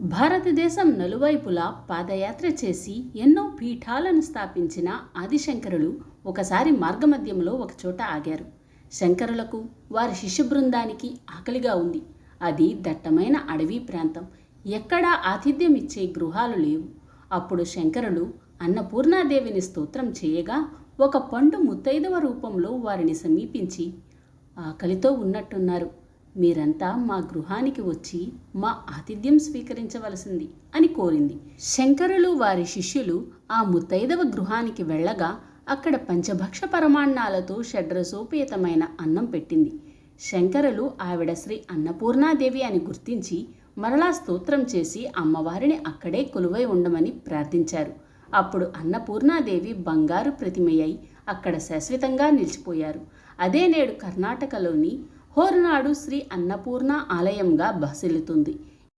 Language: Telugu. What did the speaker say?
భారతదేశం నలువైపులా పాదయాత్ర చేసి ఎన్నో పీఠాలను స్థాపించిన ఆదిశంకరులు ఒకసారి మార్గమధ్యంలో ఒకచోట ఆగారు. శంకరులకు వారి శిష్య బృందానికి ఆకలిగా ఉంది. అది దట్టమైన అడవి ప్రాంతం. ఎక్కడా ఆతిథ్యం ఇచ్చే గృహాలు లేవు. అప్పుడు శంకరులు అన్నపూర్ణాదేవిని స్తోత్రం చేయగా ఒక పండు ముత్తైదవ రూపంలో వారిని సమీపించి, ఆకలితో ఉన్నట్టున్నారు, మీరంతా మా గృహానికి వచ్చి మా ఆతిథ్యం స్వీకరించవలసింది అని కోరింది. శంకరులు వారి శిష్యులు ఆ ముత్తైదవ గృహానికి వెళ్ళగా అక్కడ పంచభక్ష పరమాన్నాలతో షడ్రసోపేతమైన అన్నం పెట్టింది. శంకరులు ఆవిడ శ్రీ అన్నపూర్ణాదేవి అని గుర్తించి మరలా స్తోత్రం చేసి అమ్మవారిని అక్కడే కొలువై ఉండమని ప్రార్థించారు. అప్పుడు అన్నపూర్ణాదేవి బంగారు ప్రతిమయ్యి అక్కడ శాశ్వతంగా నిలిచిపోయారు. అదే నేడు కర్ణాటకలోని హోర్నాడు శ్రీ అన్నపూర్ణ ఆలయంగా బసిల్లుతుంది.